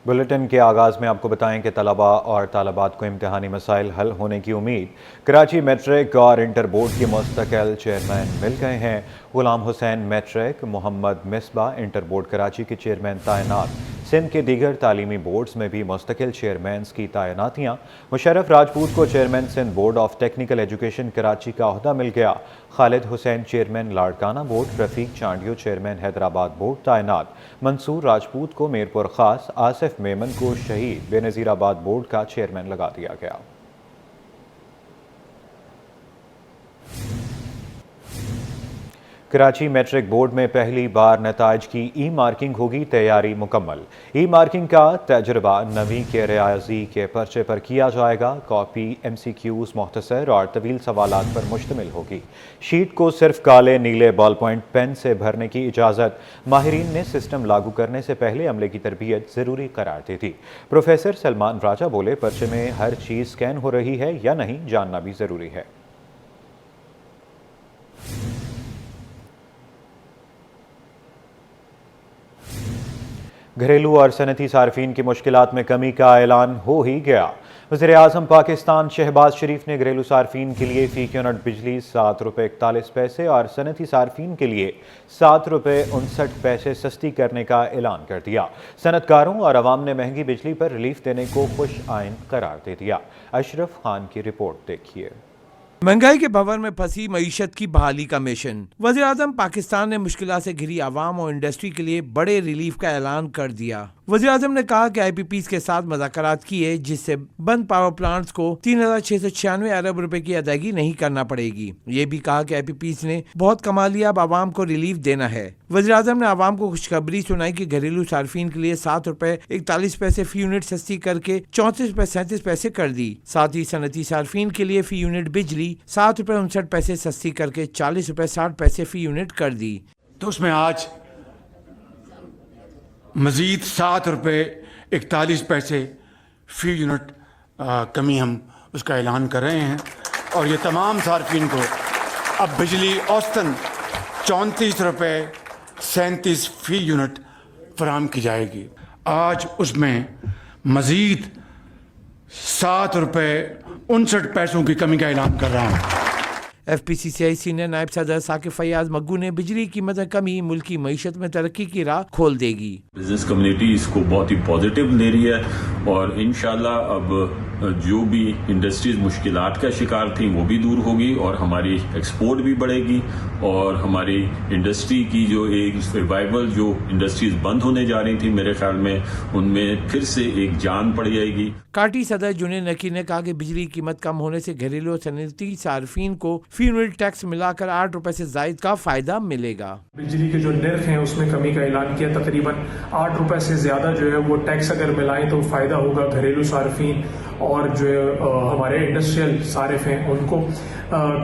Bulletin के आगाज़ में आपको बताएं कि तलबा और तालबात को इम्तिहानी मसाइल हल होने की उम्मीद। कराची मैट्रिक और इंटर बोर्ड के मुस्तकिल चेयरमैन मिल गए हैं। Ghulam Hussain matric, Mohammad Misbah inter board Karachi के चेयरमैन तैनात। सिंध के दीगर तालीमी बोर्ड्स में भी मुस्तकिल चेयरमैन्स की तैनातियाँ। मुशर्रफ राजपूत को chairman Sindh board of technical education Karachi का ओहदा मिल गया। Khalid Hussain chairman Larkana board, Rafiq Chandio chairman Hyderabad board तैनात। मंसूर राजपूत को मीरपुर खास, आसिफ मेमन को शहीद बेनज़ीराबाद बोर्ड का चेयरमैन लगा दिया गया। कराची मैट्रिक बोर्ड में पहली बार नताइज की ई मार्किंग होगी, तैयारी मुकम्मल। ई मार्किंग का तजुर्बा 9वीं के रियाजी के पर्चे पर किया जाएगा। कॉपी MCQs मुख्तसर और तवील सवालात पर मुश्तमिल होगी। शीट को सिर्फ काले नीले बॉल पॉइंट पेन से भरने की इजाज़त। माहिरीन ने सिस्टम लागू करने से पहले अमले की तरबियत ज़रूरी करार दी थी। प्रोफेसर सलमान राजा बोले, पर्चे में हर चीज़ स्कैन हो रही है या नहीं जानना भी ज़रूरी है। घरेलू और सनती सार्फिन की मुश्किलात में कमी का ऐलान हो ही गया। वज़ीर-ए-आज़म पाकिस्तान शहबाज शरीफ ने घरेलू सार्फिन के लिए फ़ी यूनिट बिजली ₹7.41 और सनती सार्फिन के लिए ₹7.59 सस्ती करने का ऐलान कर दिया। सनतकारों और अवाम ने महंगी बिजली पर रिलीफ देने को खुश आइन करार दे दिया। अशरफ खान की रिपोर्ट देखिए। महंगाई के भंवर में फंसी मईशत की बहाली का मिशन। वज़ीर-ए-आज़म पाकिस्तान ने मुश्किलात से घिरी आवाम और इंडस्ट्री के लिए बड़े रिलीफ का ऐलान कर दिया। वज़ीर-ए-आज़म ने कहा कि IPPs के साथ मुज़ाकरात किए, जिससे बंद पावर प्लांट्स को 3,696 अरब रुपए की अदायगी नहीं करना पड़ेगी। ये भी कहा कि IPPs ने बहुत कमा लिया, अब आवाम को रिलीफ देना है। वज़ीर-ए-आज़म ने आवाम को खुशखबरी सुनाई कि घरेलू सार्फिन के लिए ₹7.41 फी यूनिट सस्ती करके ₹34.37 कर दी। साथ ही सनती सार्फिन के लिए फी यूनिट बिजली ₹7.59 सस्ती करके ₹40.60 फी यूनिट कर दी। तो उसमें आज मज़ीद ₹7.41 फी यूनिट कमी हम उसका ऐलान कर रहे हैं और ये तमाम सार्फिन को अब बिजली औसतन ₹34.37 फी यूनिट फराहम की जाएगी। आज उसमें मज़ीद ₹7.59 की कमी का ऐलान कर रहा हूँ। FPCCI सीनियर नायब सदर साकिब फैयाज मग्गू ने बिजली कीमत में कमी मुल्क की मईशत में तरक्की की राह खोल देगी। बिजनेस कम्युनिटी इसको बहुत ही पॉजिटिव ले रही है और इंशाल्लाह अब जो भी इंडस्ट्रीज मुश्किलात का शिकार थी वो भी दूर होगी और हमारी एक्सपोर्ट भी बढ़ेगी और हमारी इंडस्ट्री की जो एक रिवाइवल, जो इंडस्ट्रीज बंद होने जा रही थी, मेरे ख्याल में उनमें फिर से एक जान पड़ जाएगी। काटी सदर जुनेद नकीर ने कहा कि बिजली कीमत कम होने से घरेलू और सनती सार्फिन को फी यूनिट टैक्स मिलाकर ₹8 से जायद का फायदा मिलेगा। बिजली के जो निर्ख हैं उसमें कमी का ऐलान किया, तकरीबन ₹8 से ज्यादा जो है वो टैक्स अगर मिलाएं तो फायदा होगा घरेलू सार्फिन और जो हमारे इंडस्ट्रियल सारिफ हैं उनको।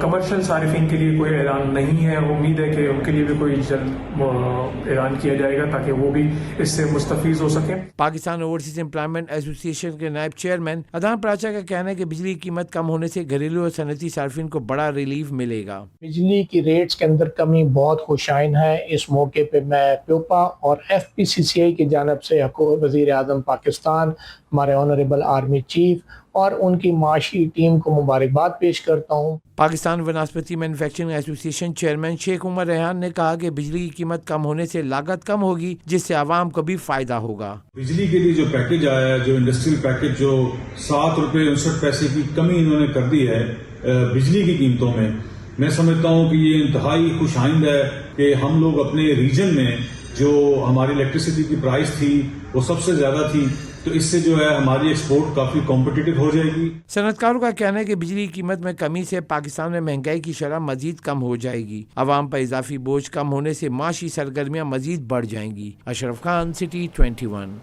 कमर्शियल सारिफिन के लिए कोई ऐलान नहीं है। उम्मीद है कि उनके लिए भी कोई जल्द ऐलान किया जाएगा ताकि वो भी इससे मुस्तफीज हो सकें। पाकिस्तान ओवरसीज एम्प्लॉयमेंट एसोसिएशन के नायब चेयरमैन अदान प्राचा का कहना है कि बिजली की कीमत कम होने से घरेलू और सनती सार्फिन को बड़ा रिलीफ मिलेगा। बिजली की रेट्स के अंदर कमी बहुत खुशाइन है। इस मौके पे मैं प्योपा और FPCCI की जानिब से वज़ीर-ए-आज़म पाकिस्तान, हमारे ऑनरेबल आर्मी चीफ और उनकी माशी टीम को मुबारकबाद पेश करता हूँ। Pakistan Vanaspati manufacturing association chairman Sheikh Umar Rehan ने कहा कि बिजली की कीमत कम होने से लागत कम होगी, जिससे आवाम को भी फायदा होगा। बिजली के लिए जो पैकेज आया है, जो इंडस्ट्रियल पैकेज, जो ₹7.59 की कमी इन्होंने कर दी है बिजली की कीमतों में, मैं समझता हूँ कि ये इंतहाई खुश आइंद है कि हम लोग अपने रीजन में जो हमारी इलेक्ट्रिसिटी की प्राइस थी वो सबसे ज्यादा थी, तो इससे जो है हमारी एक्सपोर्ट काफी कॉम्पिटिटिव हो जाएगी। सनतकारों का कहना है कि बिजली की कीमत में कमी से पाकिस्तान में महंगाई की शरह मजीद कम हो जाएगी। आवाम पर इजाफी बोझ कम होने से माशी सरगर्मियां मजीद बढ़ जाएंगी। अशरफ खान, सिटी 21।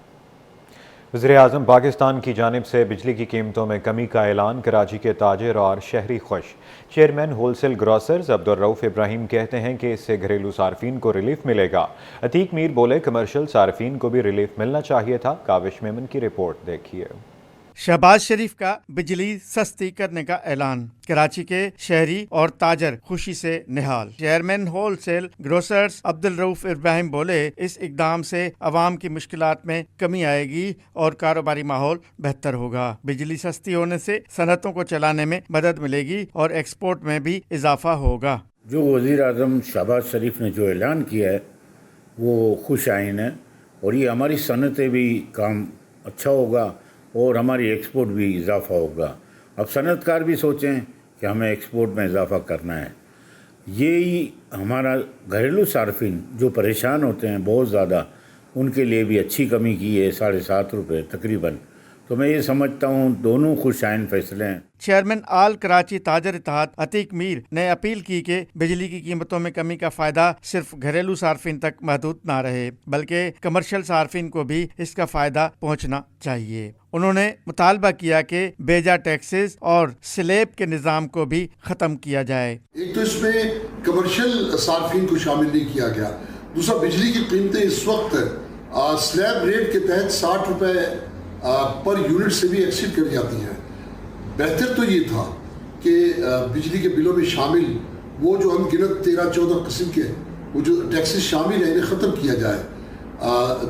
वज़ीर-ए-आज़म पाकिस्तान की जानिब से बिजली की कीमतों में कमी का ऐलान। कराची के ताजिर और शहरी खुश। Chairman wholesale grocers Abdul Rauf Ibrahim कहते हैं कि इससे घरेलू सार्फिन को रिलीफ मिलेगा। अतीक मीर बोले, कमर्शियल सार्फिन को भी रिलीफ मिलना चाहिए था। काविश मेमन की रिपोर्ट देखिए। शहबाज शरीफ का बिजली सस्ती करने का ऐलान। कराची के शहरी और ताजर खुशी से निहाल। Chairman wholesale grocers Abdul Rauf Ibrahim बोले, इस इकदाम से अवाम की मुश्किलात में कमी आएगी और कारोबारी माहौल बेहतर होगा। बिजली सस्ती होने से सनतों को चलाने में मदद मिलेगी और एक्सपोर्ट में भी इजाफा होगा। जो वज़ीर आज़म शहबाज शरीफ ने जो ऐलान किया है वो खुश आइन है और ये हमारी सनतें भी काम अच्छा होगा और हमारी एक्सपोर्ट भी इजाफा होगा। अब सनतकार भी सोचें कि हमें एक्सपोर्ट में इजाफा करना है। यही हमारा घरेलू सार्फिन जो परेशान होते हैं बहुत ज़्यादा, उनके लिए भी अच्छी कमी की है, 7.5 रुपये तकरीबन। तो मैं ये समझता हूँ दोनों खुश आइन फैसले हैं। चेयरमैन आल कराची ताजर इत्तेहाद अतीक मीर ने अपील की कि बिजली की कीमतों में कमी का फायदा सिर्फ घरेलू सार्फिन तक महदूद ना रहे, बल्कि कमर्शियल सार्फिन को भी इसका फायदा पहुँचना चाहिए। उन्होंने मुतालबा किया कि बेजा टैक्सेस और स्लैब के निज़ाम को भी ख़त्म किया जाए। एक तो इसमें कमर्शियल सार्फिन को शामिल नहीं किया गया, दूसरा बिजली की कीमतें इस वक्त स्लैब रेट के तहत 60 रुपये पर यूनिट से भी एक्सीड कर जाती हैं। बेहतर तो ये था कि बिजली के बिलों में शामिल वो जो अनगिनत 13-14 किस्म के वो जो टैक्सेस शामिल हैं इन्हें ख़त्म किया जाए।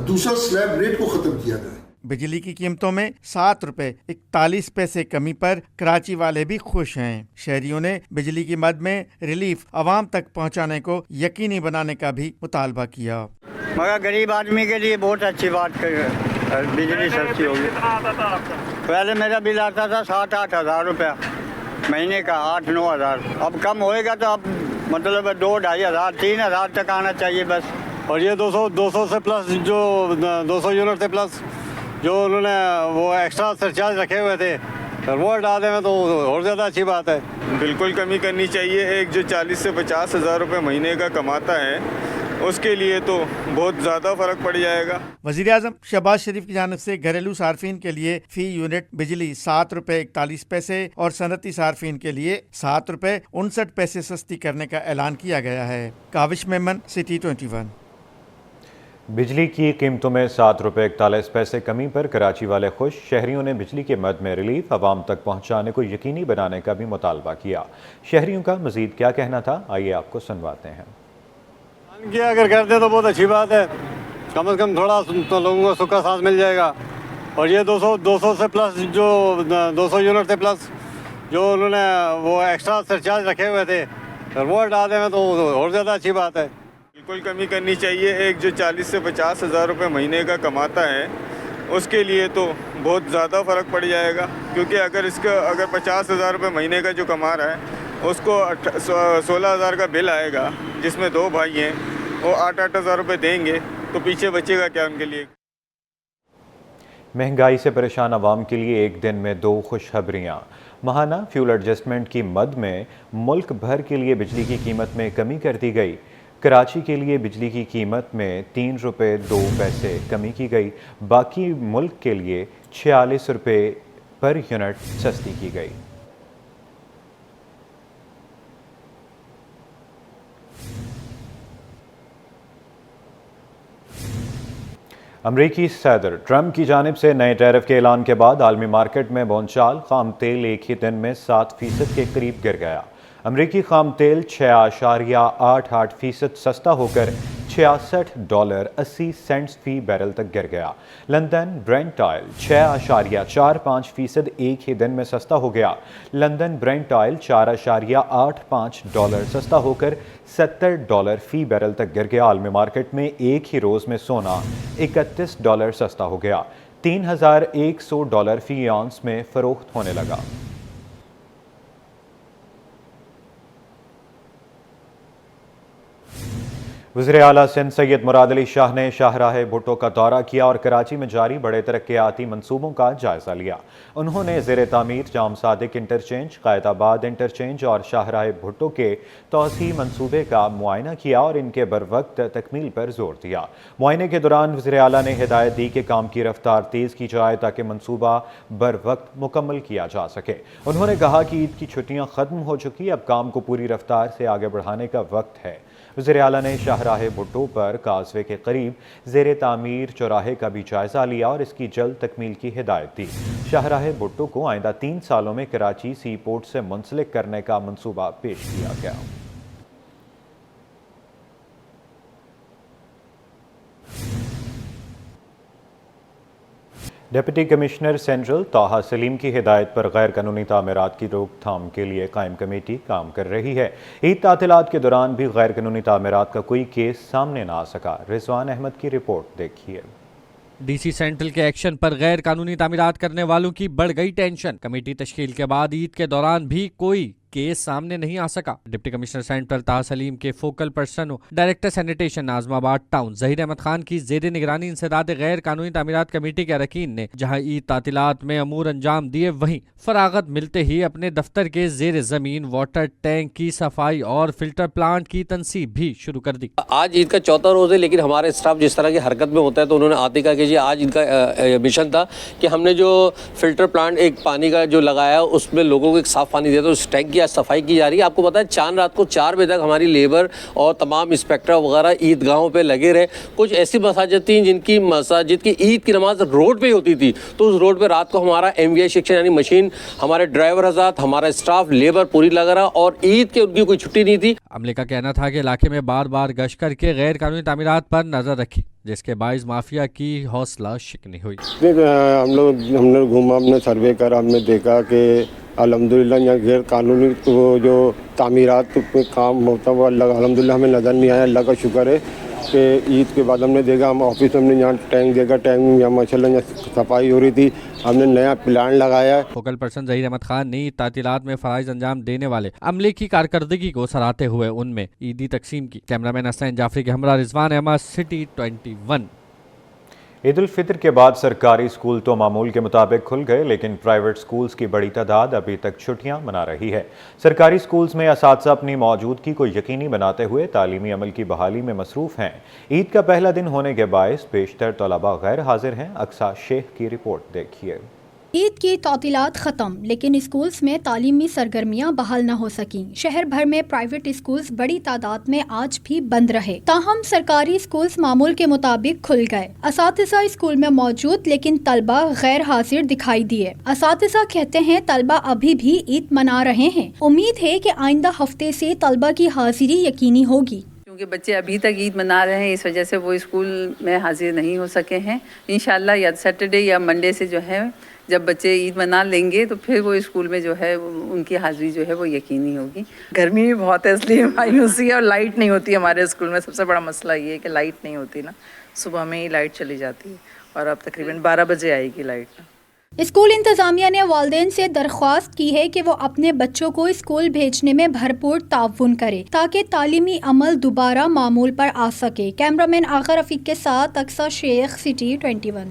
दूसरा स्लैब रेट को ख़त्म किया जाए। बिजली की कीमतों में 7 रुपये 41 पैसे कमी पर कराची वाले भी खुश हैं। शहरियों ने बिजली की मद में रिलीफ आवाम तक पहुंचाने को यकीनी बनाने का भी मुतालबा किया। मगर गरीब आदमी के लिए बहुत अच्छी बात कर बिजली सस्ती होगी। पहले मेरा बिल आता था 7-8 हज़ार रुपया महीने का, 8-9 हज़ार। अब कम होएगा तो अब मतलब 2-2.5 हज़ार 3 हज़ार तक आना चाहिए बस। और ये 200 से प्लस जो 200 यूनिट से प्लस जो उन्होंने वो एक्स्ट्रा सरचार्ज रखे हुए थे वो हटा दें तो और ज़्यादा अच्छी बात है। बिल्कुल कमी करनी चाहिए। एक जो 40 से 50 हज़ार रुपये महीने का कमाता है उसके लिए तो बहुत ज़्यादा फ़र्क पड़ जाएगा। वज़ीर आज़म शहबाज शरीफ की जानिब से घरेलू सार्फिन के लिए फ़ी यूनिट बिजली 7 रुपये 41 पैसे और सनती सार्फिन के लिए 7 रुपये 59 पैसे सस्ती करने का ऐलान किया गया है। काविश मेमन, सिटी 21। बिजली की कीमतों में 7 रुपये 41 पैसे कमी पर कराची वाले खुश। शहरियों ने बिजली के मद में रिलीफ आवाम तक पहुँचाने को यकीनी बनाने का भी मुतालबा किया। शहरियों का मज़ीद क्या कहना था, आइए आपको सुनवाते हैं। किया अगर करते तो बहुत अच्छी बात है, कम से कम थोड़ा तो लोगों को सुख का सांस मिल जाएगा। और ये 200 से प्लस जो 200 यूनिट से प्लस जो उन्होंने वो एक्स्ट्रा सरचार्ज रखे हुए थे वो हटा दें तो और ज़्यादा अच्छी बात है। बिल्कुल कमी करनी चाहिए। एक जो 40 से 50 हज़ार रुपये महीने का कमाता है उसके लिए तो बहुत ज़्यादा फ़र्क पड़ जाएगा, क्योंकि अगर 50 हज़ार रुपये महीने का जो कमा रहा है उसको 16 हज़ार का बिल आएगा, जिसमें 2 भाई हैं, वो 8-8 हज़ार रुपये देंगे तो पीछे बचेगा क्या उनके लिए। महंगाई से परेशान आवाम के लिए एक दिन में 2 खुशखबरियाँ। माहाना फ्यूल एडजस्टमेंट की मद में मुल्क भर के लिए बिजली की कीमत में कमी कर दी गई। कराची के लिए बिजली की कीमत में 3 रुपये 2 पैसे कमी की गई। बाकी मुल्क के लिए 46 रुपये पर यूनिट सस्ती की गई। अमरीकी सदर ट्रंप की जानिब से नए टैरिफ के ऐलान के बाद आलमी मार्केट में बोलचाल। खाम तेल एक ही दिन में 7% के करीब गिर गया। अमरीकी खाम तेल 6.88% सस्ता होकर $66.80 फी बैरल तक गिर गया। लंदन ब्रेंट ऑयल 6.45% एक ही दिन में सस्ता हो गया। लंदन ब्रेंट ऑयल $4.85 सस्ता होकर $70 फी बैरल तक गिर गया। आलमी मार्केट में एक ही रोज़ में सोना $31 सस्ता हो गया। $3,100 फी आउंस में फ़रोख्त होने लगा। वज़ीर आला सिंध सैयद मुराद अली शाह ने शाहराह भुट्टो का दौरा किया और कराची में जारी बड़े तरक्याती मंसूबों का जायज़ा लिया। उन्होंने ज़ेर तामीर जाम सादिक इंटरचेंज, कायदाबाद इंटरचेंज और शाहराह भुट्टो के तोसी मंसूबे का मुआयना किया और इनके बरवक्त तकमील पर जोर दिया। मुआयने के दौरान वज़ीर आला ने हिदायत दी कि काम की रफ्तार तेज़ की जाए ताकि मंसूबा बरवक्त मुकम्मल किया जा सके। उन्होंने कहा कि ईद की छुट्टियाँ ख़त्म हो चुकी, अब काम को पूरी रफ्तार से आगे बढ़ाने का वक्त है। وزیر اعلیٰ نے شاہراہ بھٹو پر کازوے کے قریب زیر تعمیر چوراہے کا بھی جائزہ لیا اور اس کی جلد تکمیل کی ہدایت دی۔ شاہراہ بھٹو کو آئندہ 3 سالوں میں کراچی سی پورٹ سے منسلک کرنے کا منصوبہ پیش کیا گیا۔ ڈپٹی کمشنر سینٹرل طاہا سلیم کی ہدایت پر غیر قانونی تعمیرات کی روک تھام کے لیے قائم کمیٹی کام کر رہی ہے۔ عید تعطیلات کے دوران بھی غیر قانونی تعمیرات کا کوئی کیس سامنے نہ آ سکا۔ رضوان احمد کی رپورٹ دیکھیے۔ ڈی سی سینٹرل کے ایکشن پر غیر قانونی تعمیرات کرنے والوں کی بڑھ گئی ٹینشن۔ کمیٹی تشکیل کے بعد عید کے دوران بھی کوئی کیس سامنے نہیں آ سکا۔ ڈپٹی کمشنر سینٹرل طاہا سلیم کے فوکل پرسن ڈائریکٹر سینیٹیشن ناظم آباد ٹاؤن ظہیر احمد خان کی زیر نگرانی انسداد غیر قانونی تعمیرات کمیٹی کے اراکین نے جہاں عید تعطیلات میں امور انجام دیے، وہیں فراغت ملتے ہی اپنے دفتر کے زیر زمین واٹر ٹینک کی صفائی اور فلٹر پلانٹ کی تنصیب بھی شروع کر دی۔ آج عید کا چوتھا روز ہے، لیکن ہمارے اسٹاف جس طرح کی حرکت میں ہوتا ہے تو انہوں نے آتے کہا کہ جی آج ان کا مشن تھا کہ ہم نے جو فلٹر پلانٹ ایک پانی کا جو لگایا اس میں لوگوں کو ایک صاف پانی دیا، تو اس ٹینک کی آج صفائی کی جا رہی ہے۔ آپ کو پتا ہے چاند رات کو 4 بجے تک ہماری لیبر اور تمام انسپیکٹر وغیرہ عیدگاہوں پہ لگے رہے۔ کچھ ایسی مساجد تھیں جن کی مساجد کی عید کی نماز روڈ پہ ہی ہوتی تھی، تو اس روڈ پہ رات کو ہمارا MVI سیکشن یعنی مشین، ہمارے ڈرائیور حضرات، ہمارا اسٹاف، لیبر پوری لگا رہا اور عید کے ان کی کوئی چھٹی نہیں تھی۔ عملے کا کہنا تھا کہ علاقے میں بار بار گشت کر کے غیر قانونی تعمیرات پر نظر رکھی، جس کے باعث مافیا کی حوصلہ شکنی ہوئی۔ ہم نے گھوما، ہم نے سروے کرا، ہم نے دیکھا کہ الحمدللہ یہاں غیر قانونی جو تعمیرات پہ کام ہوتا ہے وہ الحمدللہ ہمیں نظر نہیں آیا۔ اللہ کا شکر ہے کہ عید کے بعد ہم نے دیکھا، ہم آفس میں ہم نے یہاں ٹینک دیکھا، ٹینک میں یہاں ماشاءاللہ یہاں صفائی ہو رہی تھی، ہم نے نیا پلان لگایا ہے۔ فوکل پرسن ظہیر احمد خان نے تعطیلات میں فرائض انجام دینے والے عملے کی کارکردگی کو سراہتے ہوئے ان میں عیدی تقسیم کی۔ کیمرامین حسین جعفری کے ہمراہ رضوان احمد، سٹی 21۔ عید الفطر کے بعد سرکاری اسکول تو معمول کے مطابق کھل گئے، لیکن پرائیویٹ اسکولز کی بڑی تعداد ابھی تک چھٹیاں منا رہی ہے۔ سرکاری اسکولز میں اساتذہ اپنی موجودگی کو یقینی بناتے ہوئے تعلیمی عمل کی بحالی میں مصروف ہیں۔ عید کا پہلا دن ہونے کے باعث بیشتر طلباء غیر حاضر ہیں۔ اقصیٰ شیخ کی رپورٹ دیکھیے۔ عید کی تعطیلات ختم، لیکن اسکولز میں تعلیمی سرگرمیاں بحال نہ ہو سکیں۔ شہر بھر میں پرائیویٹ اسکولز بڑی تعداد میں آج بھی بند رہے، تاہم سرکاری اسکولز معمول کے مطابق کھل گئے۔ اساتذہ اسکول میں موجود، لیکن طلبہ غیر حاضر دکھائی دیے۔ اساتذہ کہتے ہیں طلبہ ابھی بھی عید منا رہے ہیں، امید ہے کہ آئندہ ہفتے سے طلبہ کی حاضری یقینی ہوگی۔ کیونکہ بچے ابھی تک عید منا رہے ہیں، اس وجہ سے وہ اسکول میں حاضر نہیں ہو سکے ہیں۔ انشاءاللہ یا سیٹرڈے یا منڈے سے جو ہے جب بچے عید منا لیں گے تو پھر وہ اسکول میں جو ہے ان کی حاضری جو ہے وہ یقینی ہوگی۔ گرمی بھی بہت ہے اس لیے مایوسی ہے، اور لائٹ نہیں ہوتی ہمارے اسکول میں۔ سب سے بڑا مسئلہ یہ ہے کہ لائٹ نہیں ہوتی نا، صبح میں ہی لائٹ چلی جاتی ہے اور اب تقریباً 12 بجے آئے گی لائٹ۔ اسکول انتظامیہ نے والدین سے درخواست کی ہے کہ وہ اپنے بچوں کو اسکول بھیجنے میں بھرپور تعاون کرے تاکہ تعلیمی عمل دوبارہ معمول پر آ سکے۔ کیمرامین آغا رفیق کے ساتھ اقصیٰ شیخ، سٹی 21۔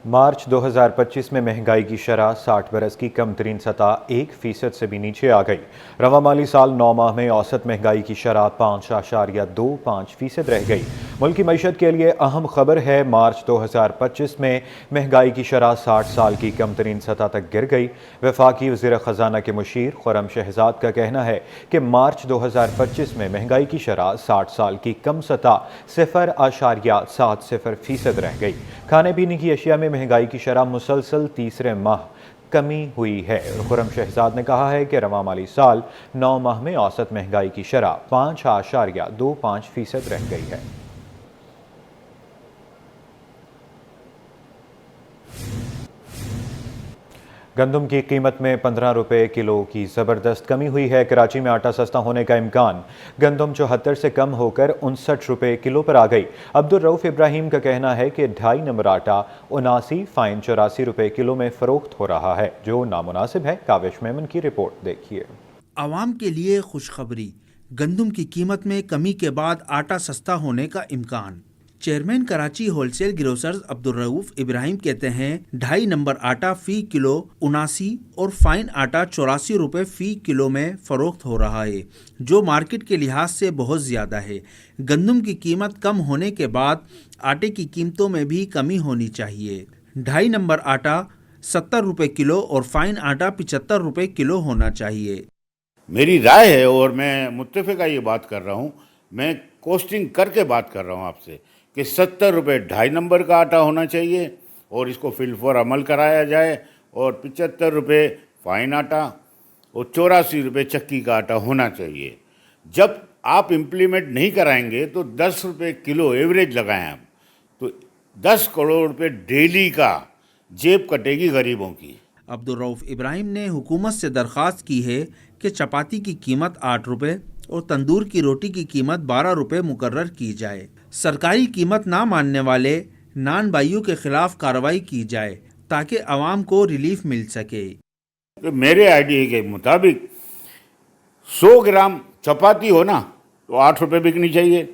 مارچ 2025 میں مہنگائی کی شرح 60 برس کی کم ترین سطح 1% سے بھی نیچے آ گئی۔ رواں مالی سال 9 ماہ میں اوسط مہنگائی کی شرح 5.25% رہ گئی۔ ملکی معیشت کے لیے اہم خبر ہے، مارچ 2025 میں مہنگائی کی شرح 60 سال کی کم ترین سطح تک گر گئی۔ وفاقی وزیر خزانہ کے مشیر خرم شہزاد کا کہنا ہے کہ مارچ 2025 میں مہنگائی کی شرح 60 سال کی کم سطح 0.70% رہ گئی۔ کھانے پینے کی اشیاء میں مہنگائی کی شرح مسلسل تیسرے ماہ کمی ہوئی ہے۔ خرم شہزاد نے کہا ہے کہ رواں مالی سال 9 ماہ میں اوسط مہنگائی کی شرح 5.25% رہ گئی ہے۔ گندم کی قیمت میں 15 روپے کلو کی زبردست کمی ہوئی ہے۔ کراچی میں آٹا سستا ہونے کا امکان، گندم 74 سے کم ہو کر 59 روپے کلو پر آ گئی۔ عبدالرؤف ابراہیم کا کہنا ہے کہ 2.5 نمبر آٹا 79.84 روپے کلو میں فروخت ہو رہا ہے، جو نامناسب ہے۔ کاوش میمن کی رپورٹ دیکھیے۔ عوام کے لیے خوشخبری، گندم کی قیمت میں کمی کے بعد آٹا سستا ہونے کا امکان۔ Chairman Karachi wholesale grocers Abdul Rauf Ibrahim کہتے ہیں 2.5 نمبر آٹا فی کلو 79 اور فائن آٹا 84 روپے فی کلو میں فروخت ہو رہا ہے، جو مارکیٹ کے لحاظ سے بہت زیادہ ہے۔ گندم کی قیمت کم ہونے کے بعد آٹے کی قیمتوں میں بھی کمی ہونی چاہیے۔ 2.5 نمبر آٹا 70 روپے کلو اور فائن آٹا 75 روپے کلو ہونا چاہیے۔ میری رائے ہے اور میں متفقہ یہ بات کر رہا ہوں، میں کوسٹنگ کر کے بات کر رہا ہوں آپ سے کہ 70 روپے 2.5 نمبر کا آٹا ہونا چاہیے اور اس کو فل فور عمل کرایا جائے، اور 75 روپے فائن آٹا اور 84 روپے چکی کا آٹا ہونا چاہیے۔ جب آپ امپلیمنٹ نہیں کرائیں گے تو 10 روپے کلو ایوریج لگائیں آپ، تو 10 کروڑ روپے ڈیلی کا جیب کٹے گی غریبوں کی۔ عبدالرؤف ابراہیم نے حکومت سے درخواست کی ہے کہ چپاتی کی قیمت 8 روپے اور تندور کی روٹی کی قیمت 12 روپے مقرر کی جائے۔ سرکاری قیمت نہ ماننے والے نان بھائیوں کے خلاف کارروائی کی جائے تاکہ عوام کو ریلیف مل سکے۔ میرے آئیڈیا کے مطابق 100 گرام چپاتی ہو نا تو 8 روپے بکنی چاہیے،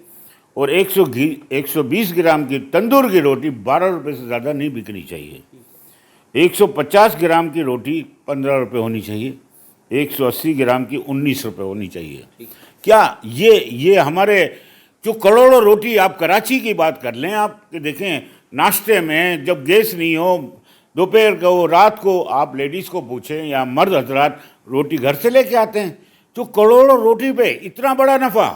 اور 120 گرام کی تندور کی روٹی 12 روپے سے زیادہ نہیں بکنی چاہیے۔ 150 گرام کی روٹی 15 روپے ہونی چاہیے، 180 گرام کی 19 روپے ہونی چاہیے۔ کیا یہ ہمارے جو کروڑوں روٹی، آپ کراچی کی بات کر لیں آپ کہ دیکھیں ناشتے میں جب گیس نہیں ہو، دوپہر کو رات کو آپ لیڈیز کو پوچھیں یا مرد حضرات روٹی گھر سے لے کے آتے ہیں، جو کروڑوں روٹی پہ اتنا بڑا نفع،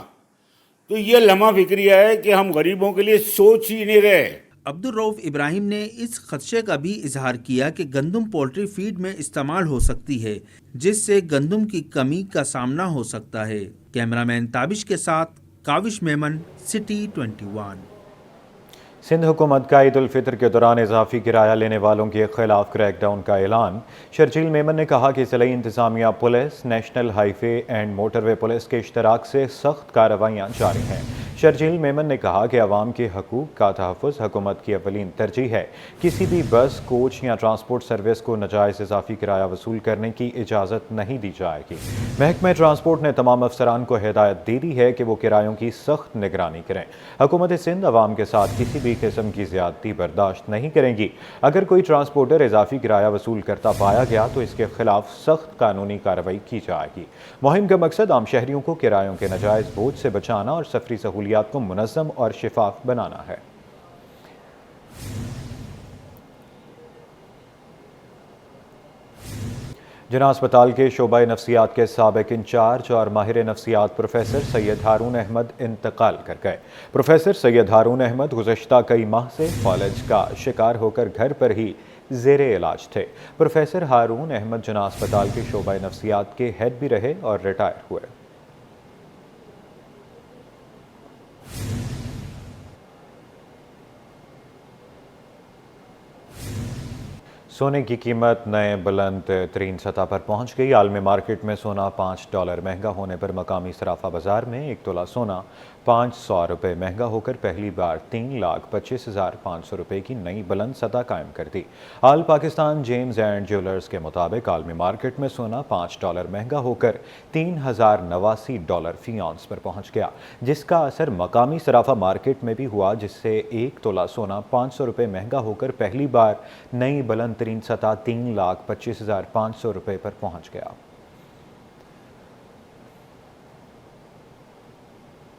تو یہ لمحہ فکریہ ہے کہ ہم غریبوں کے لیے سوچ ہی نہیں رہے۔ عبدالرؤف ابراہیم نے اس خدشے کا بھی اظہار کیا کہ گندم پولٹری فیڈ میں استعمال ہو سکتی ہے، جس سے گندم کی کمی کا سامنا ہو سکتا ہے۔ کیمرہ مین تابش کے ساتھ کاوش میمن، سٹی 21۔ سندھ حکومت کا عید الفطر کے دوران اضافی کرایہ لینے والوں کے خلاف کریک ڈاؤن کا اعلان۔ شرجیل میمن نے کہا کہ ضلعی انتظامیہ police, national high way and motor way police کے اشتراک سے سخت کارروائیاں جاری ہیں۔ شرجیل میمن نے کہا کہ عوام کے حقوق کا تحفظ حکومت کی اولین ترجیح ہے۔ کسی بھی بس، کوچ یا ٹرانسپورٹ سروس کو ناجائز اضافی کرایہ وصول کرنے کی اجازت نہیں دی جائے گی۔ محکمہ ٹرانسپورٹ نے تمام افسران کو ہدایت دے دی ہے کہ وہ کرایوں کی سخت نگرانی کریں۔ حکومت سندھ عوام کے ساتھ کسی بھی قسم کی زیادتی برداشت نہیں کریں گی۔ اگر کوئی ٹرانسپورٹر اضافی کرایہ وصول کرتا پایا گیا تو اس کے خلاف سخت قانونی کارروائی کی جائے گی۔ مہم کا مقصد عام شہریوں کو کرایوں کے ناجائز بوجھ سے بچانا اور سفری سہولیات کو منظم اور شفاف بنانا ہے۔ جناح اسپتال کے شعبہ نفسیات کے سابق انچارج اور ماہر نفسیات پروفیسر سید ہارون احمد انتقال کر گئے۔ پروفیسر سید ہارون احمد گزشتہ کئی ماہ سے فالج کا شکار ہو کر گھر پر ہی زیر علاج تھے۔ پروفیسر ہارون احمد جناح اسپتال کے شعبہ نفسیات کے ہیڈ بھی رہے اور ریٹائر ہوئے۔ سونے کی قیمت نئے بلند ترین سطح پر پہنچ گئی۔ عالمی مارکیٹ میں سونا $5 مہنگا ہونے پر مقامی صرافہ بازار میں 1 تولہ سونا 500 روپے مہنگا ہو کر پہلی بار 3,25,500 روپے کی نئی بلند سطح قائم کر دی۔ آل پاکستان جیمز اینڈ جیولرز کے مطابق عالمی مارکیٹ میں سونا $5 مہنگا ہو کر $3,089 فی اونس پر پہنچ گیا، جس کا اثر مقامی صرافہ مارکیٹ میں بھی ہوا، جس سے 1 تولہ سونا 500 روپے مہنگا ہو کر پہلی بار نئی بلند ترین سطح 3,25,500 روپے پر پہنچ گیا۔